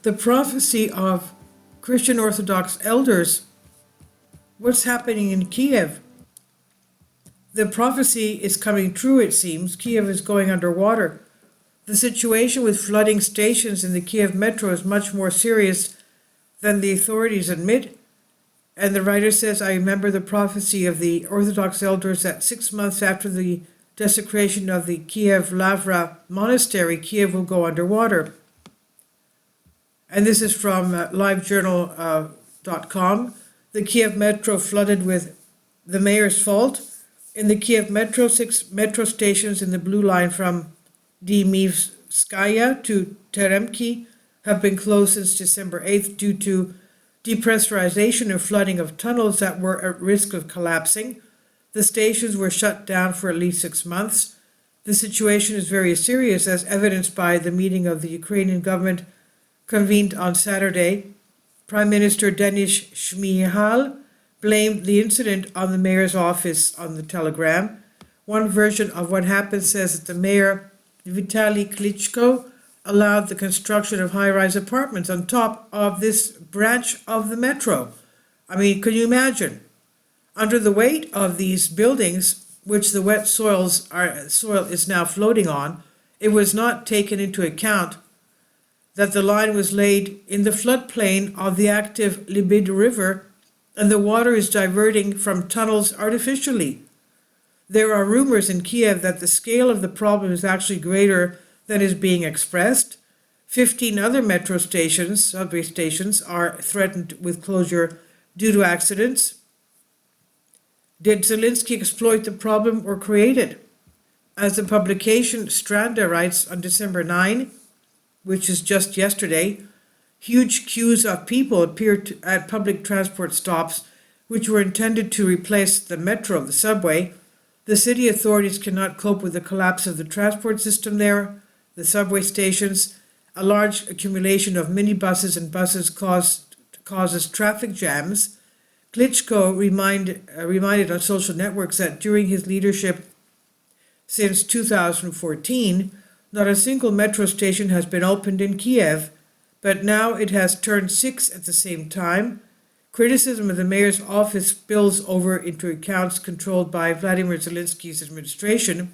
The prophecy of Christian Orthodox elders. What's happening in Kiev? The prophecy is coming true, it seems. Kiev is going underwater. The situation with flooding stations in the Kiev metro is much more serious than the authorities admit. And the writer says, I remember the prophecy of the Orthodox elders that 6 months after the desecration of the Kiev Lavra monastery, Kiev will go underwater. And this is from livejournal.com. The Kiev metro flooded with the mayor's fault. In the Kiev metro, 6 metro stations in the blue line from Dmyvskaya to Teremki have been closed since December 8th due to depressurization and flooding of tunnels that were at risk of collapsing. The stations were shut down for at least 6 months. The situation is very serious, as evidenced by the meeting of the Ukrainian government convened on Saturday. Prime Minister Denis Shmyhal blamed the incident on the mayor's office on the telegram. One version of what happened says that the mayor, Vitaly Klitschko, allowed the construction of high-rise apartments on top of this branch of the metro. I mean, can you imagine? Under the weight of these buildings, which the wet soil is now floating on, it was not taken into account that the line was laid in the floodplain of the active Libid River, and the water is diverting from tunnels artificially. There are rumors in Kiev that the scale of the problem is actually greater than is being expressed. 15 other metro stations, subway stations, are threatened with closure due to accidents. Did Zelensky exploit the problem or create it? As the publication Stranda writes on December 9, which is just yesterday, huge queues of people appeared at public transport stops which were intended to replace the metro, the subway. The city authorities cannot cope with the collapse of the transport system there. The subway stations, a large accumulation of minibuses and buses causes traffic jams. Klitschko reminded on social networks that during his leadership since 2014, not a single metro station has been opened in Kiev, but now it has turned 6 at the same time. Criticism of the mayor's office spills over into accounts controlled by Vladimir Zelensky's administration.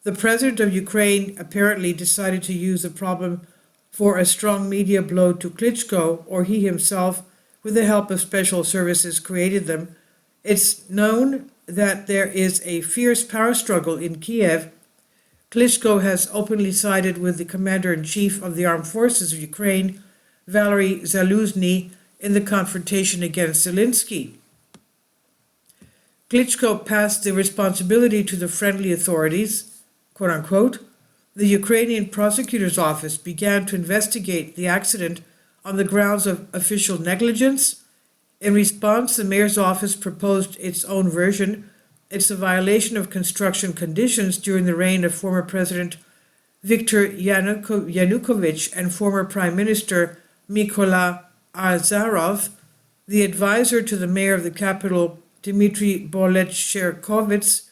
The president of Ukraine apparently decided to use the problem for a strong media blow to Klitschko, or he himself, with the help of special services, created them. It's known that there is a fierce power struggle in Kiev. Klitschko has openly sided with the commander-in-chief of the armed forces of Ukraine, Valery Zaluzhny, in the confrontation against Zelensky. Klitschko passed the responsibility to the friendly authorities, quote-unquote. The Ukrainian prosecutor's office began to investigate the accident on the grounds of official negligence. In response, the mayor's office proposed its own version. It's a violation of construction conditions during the reign of former President Viktor Yanukovych and former Prime Minister Mykola Azarov. The advisor to the mayor of the capital, Dmitry Boletsherkovets,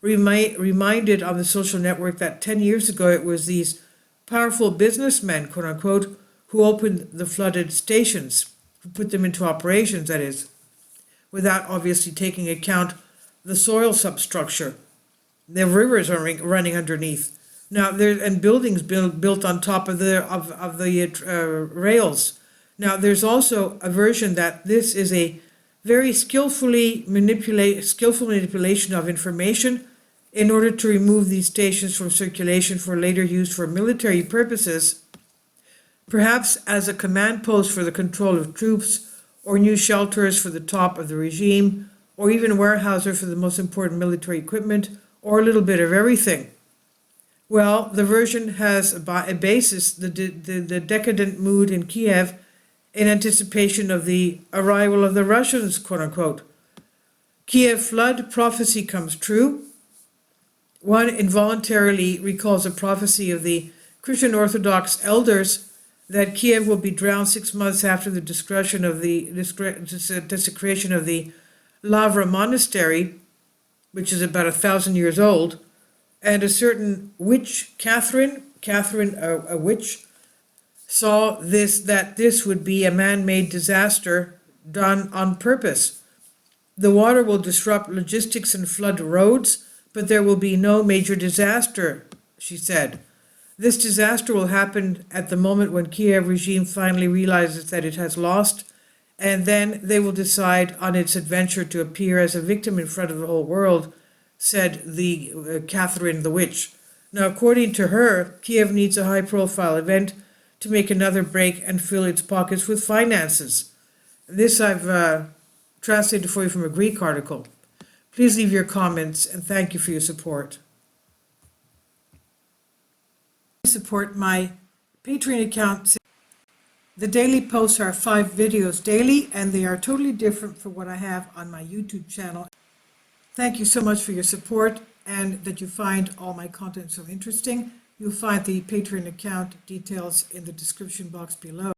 reminded on the social network that 10 years ago it was these powerful businessmen, quote-unquote, who opened the flooded stations, who put them into operations, that is, without obviously taking account the soil substructure. The rivers are running underneath. Now, and buildings built on top of the rails. Now, there's also a version that this is a very skillful manipulation of information in order to remove these stations from circulation for later use for military purposes, perhaps as a command post for the control of troops, or new shelters for the top of the regime, or even warehouser for the most important military equipment, or a little bit of everything. Well, the version has a basis, the decadent mood in Kiev in anticipation of the arrival of the Russians, quote-unquote. Kiev flood prophecy comes true. One involuntarily recalls a prophecy of the Christian Orthodox elders that Kiev will be drowned 6 months after the desecration of the Lavra monastery, which is about 1,000 years old, and a certain witch, Catherine, a witch, saw that this would be a man-made disaster done on purpose. The water will disrupt logistics and flood roads, but there will be no major disaster, she said. This disaster will happen at the moment when Kiev regime finally realizes that it has lost, and then they will decide on its adventure to appear as a victim in front of the whole world, said the Catherine the Witch. Now, according to her, Kiev needs a high-profile event to make another break and fill its pockets with finances. This I've translated for you from a Greek article. Please leave your comments and thank you for your support. Support my Patreon account. The daily posts are 5 videos daily, and they are totally different from what I have on my YouTube channel. Thank you so much for your support and that you find all my content so interesting. You'll find the Patreon account details in the description box below.